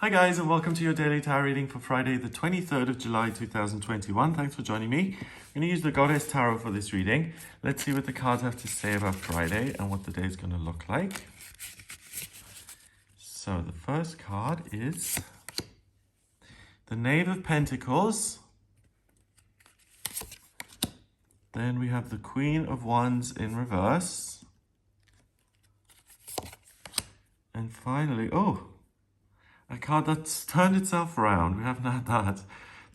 Hi guys, and welcome to your daily tarot reading for Friday the 23rd of July 2021. Thanks for joining me. I'm going to use the Goddess Tarot for this reading. Let's see what the cards have to say about Friday and what the day is going to look like. So the first card is the Knave of Pentacles. Then we have the Queen of Wands in reverse. And finally, a card that's turned itself around. We haven't had that.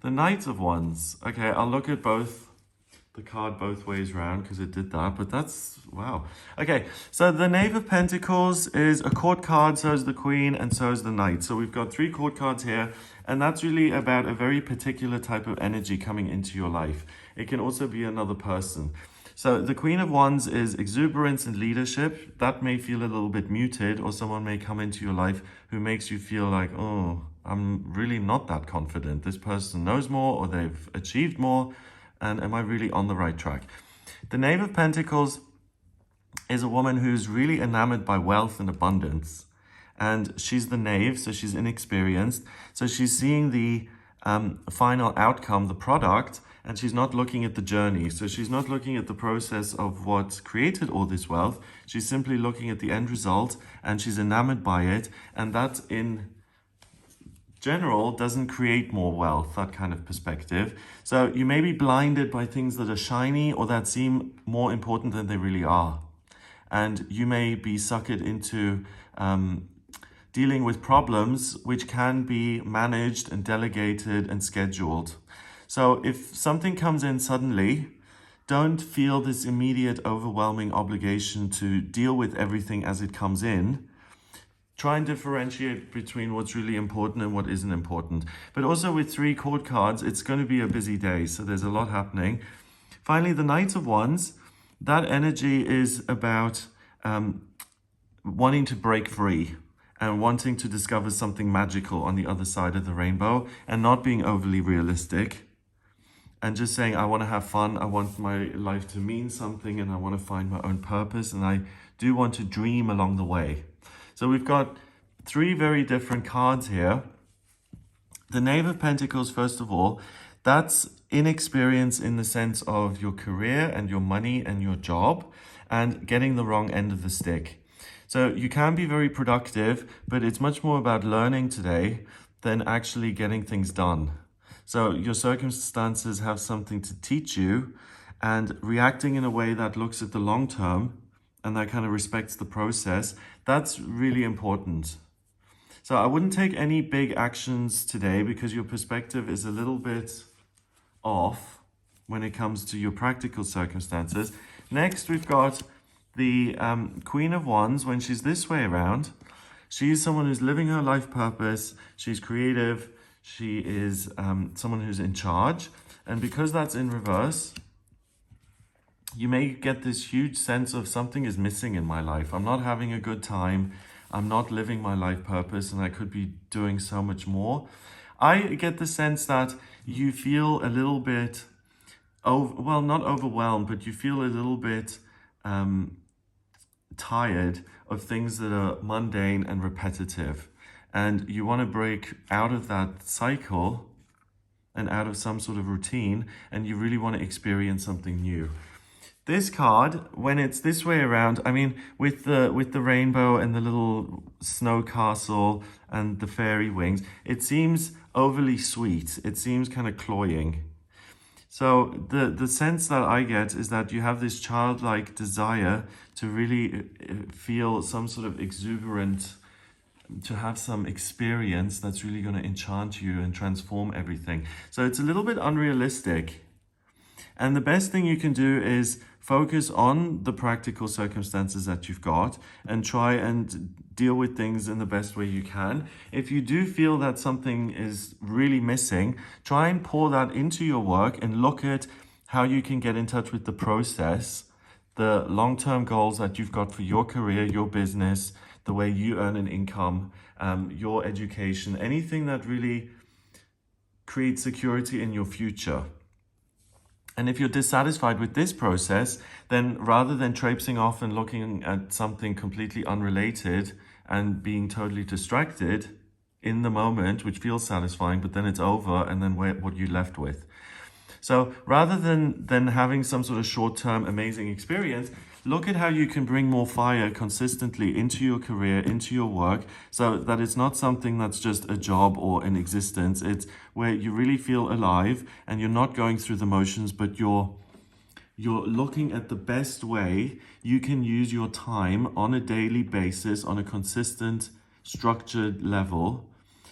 The Knight of Wands. Okay, I'll look at the card both ways around because it did that, but that's, wow. Okay, so the Knave of Pentacles is a court card, so is the Queen, and so is the Knight. So we've got three court cards here, and that's really about a very particular type of energy coming into your life. It can also be another person. So the Queen of Wands is exuberance and leadership. That may feel a little bit muted, or someone may come into your life who makes you feel like, oh, I'm really not that confident. This person knows more, or they've achieved more, and am I really on the right track? The Knave of Pentacles is a woman who's really enamored by wealth and abundance. And she's the knave, so she's inexperienced. So she's seeing the final outcome, the product, and she's not looking at the journey. So she's not looking at the process of what created all this wealth. She's simply looking at the end result, and she's enamored by it. And that, in general, doesn't create more wealth, that kind of perspective. So you may be blinded by things that are shiny or that seem more important than they really are. And you may be suckered into dealing with problems which can be managed and delegated and scheduled. So if something comes in suddenly, don't feel this immediate overwhelming obligation to deal with everything as it comes in. Try and differentiate between what's really important and what isn't important. But also with three court cards, it's going to be a busy day, so there's a lot happening. Finally, the Knight of Wands, that energy is about wanting to break free and wanting to discover something magical on the other side of the rainbow and not being overly realistic. And just saying, I want to have fun, I want my life to mean something, and I want to find my own purpose, and I do want to dream along the way. So we've got three very different cards here. The Knave of Pentacles, first of all, that's inexperience in the sense of your career and your money and your job and getting the wrong end of the stick. So you can be very productive, but it's much more about learning today than actually getting things done. So your circumstances have something to teach you, and reacting in a way that looks at the long term and that kind of respects the process, that's really important. So I wouldn't take any big actions today because your perspective is a little bit off when it comes to your practical circumstances. Next, we've got the Queen of Wands. When she's this way around, she's someone who's living her life purpose. She's creative. She is someone who's in charge. And because that's in reverse, you may get this huge sense of something is missing in my life. I'm not having a good time. I'm not living my life purpose, and I could be doing so much more. I get the sense that you feel a little bit, not overwhelmed, but you feel a little bit tired of things that are mundane and repetitive. And you want to break out of that cycle and out of some sort of routine, and you really want to experience something new. This card, when it's this way around, I mean, with the rainbow and the little snow castle and the fairy wings, it seems overly sweet. It seems kind of cloying. So the sense that I get is that you have this childlike desire to really feel some sort of exuberant, to have some experience that's really going to enchant you and transform everything. So it's a little bit unrealistic. And the best thing you can do is focus on the practical circumstances that you've got and try and deal with things in the best way you can. If you do feel that something is really missing, try and pour that into your work and look at how you can get in touch with the process, the long-term goals that you've got for your career, your business, the way you earn an income, your education, anything that really creates security in your future. And if you're dissatisfied with this process, then rather than traipsing off and looking at something completely unrelated and being totally distracted, in the moment, which feels satisfying, but then it's over, and then what you're left with. So rather than having some sort of short-term amazing experience, look at how you can bring more fire consistently into your career, into your work, so that it's not something that's just a job or an existence. It's where you really feel alive and you're not going through the motions, but you're looking at the best way you can use your time on a daily basis, on a consistent, structured level,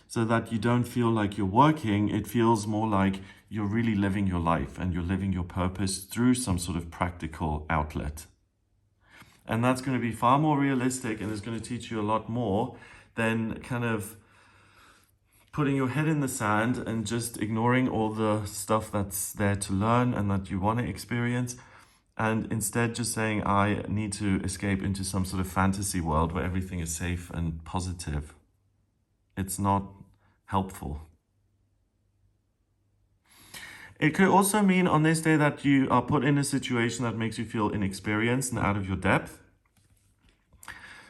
so that you don't feel like you're working. It feels more like you're really living your life and you're living your purpose through some sort of practical outlet. And that's going to be far more realistic, and it's going to teach you a lot more than kind of putting your head in the sand and just ignoring all the stuff that's there to learn and that you want to experience. And instead just saying, I need to escape into some sort of fantasy world where everything is safe and positive. It's not helpful. It could also mean on this day that you are put in a situation that makes you feel inexperienced and out of your depth.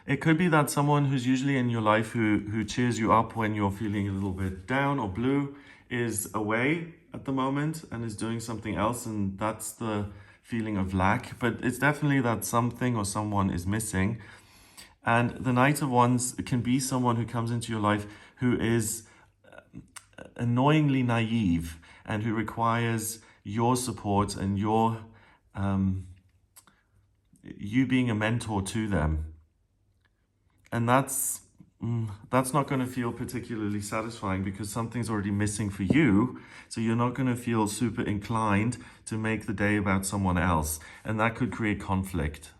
It could be that someone who's usually in your life who cheers you up when you're feeling a little bit down or blue is away at the moment and is doing something else, and that's the feeling of lack. But it's definitely that something or someone is missing. And the Knight of Wands can be someone who comes into your life who is annoyingly naive and who requires your support and you being a mentor to them. And that's not going to feel particularly satisfying because something's already missing for you. So you're not going to feel super inclined to make the day about someone else. And that could create conflict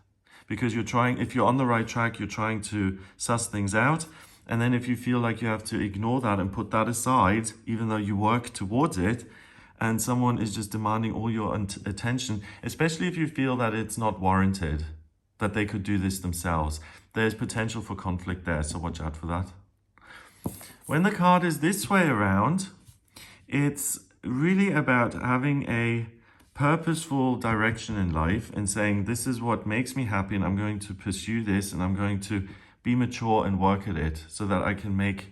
because if you're on the right track, you're trying to suss things out. And then if you feel like you have to ignore that and put that aside, even though you work towards it, and someone is just demanding all your attention, especially if you feel that it's not warranted, that they could do this themselves, there's potential for conflict there, so watch out for that. When the card is this way around, it's really about having a purposeful direction in life and saying, this is what makes me happy and I'm going to pursue this and I'm going to be mature and work at it so that I can live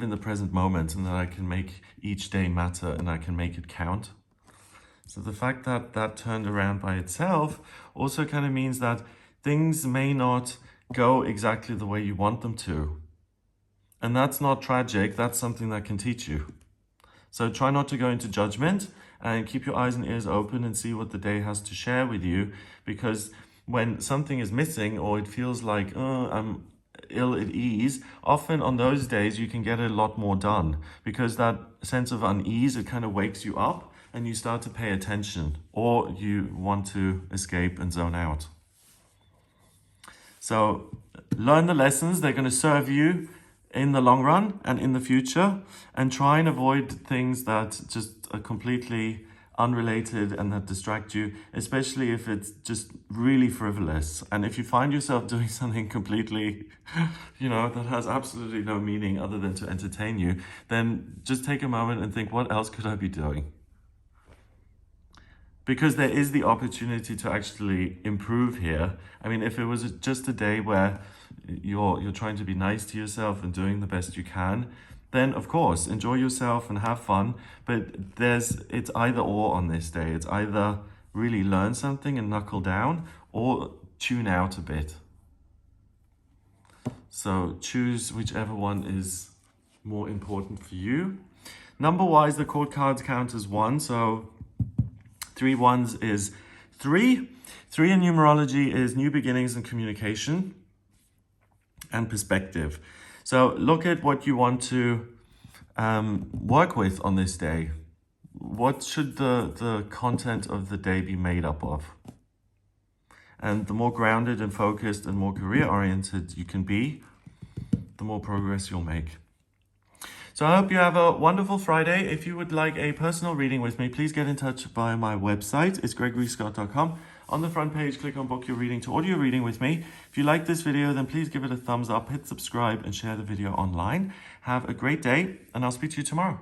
in the present moment and that I can make each day matter and I can make it count. So the fact that that turned around by itself also kind of means that things may not go exactly the way you want them to. And that's not tragic, that's something that can teach you. So try not to go into judgment and keep your eyes and ears open and see what the day has to share with you, because when something is missing or it feels like, I'm ill at ease, often on those days you can get a lot more done because that sense of unease, it kind of wakes you up and you start to pay attention, or you want to escape and zone out. So learn the lessons, they're going to serve you in the long run and in the future, and try and avoid things that just are completely unrelated and that distract you, especially if it's just really frivolous. And if you find yourself doing something completely, that has absolutely no meaning other than to entertain you, then just take a moment and think, what else could I be doing? Because there is the opportunity to actually improve here. I mean, if it was just a day where you're trying to be nice to yourself and doing the best you can, then of course, enjoy yourself and have fun. But it's either or on this day. It's either really learn something and knuckle down or tune out a bit. So choose whichever one is more important for you. Number-wise, the court cards count as 1. So 3 ones is 3. 3 in numerology is new beginnings and communication and perspective. So look at what you want to work with on this day. What should the content of the day be made up of? And the more grounded and focused and more career-oriented you can be, the more progress you'll make. So I hope you have a wonderful Friday. If you would like a personal reading with me, please get in touch via my website. It's gregoryscott.com. On the front page, click on book your reading to order your reading with me. If you like this video, then please give it a thumbs up, hit subscribe and share the video online. Have a great day and I'll speak to you tomorrow.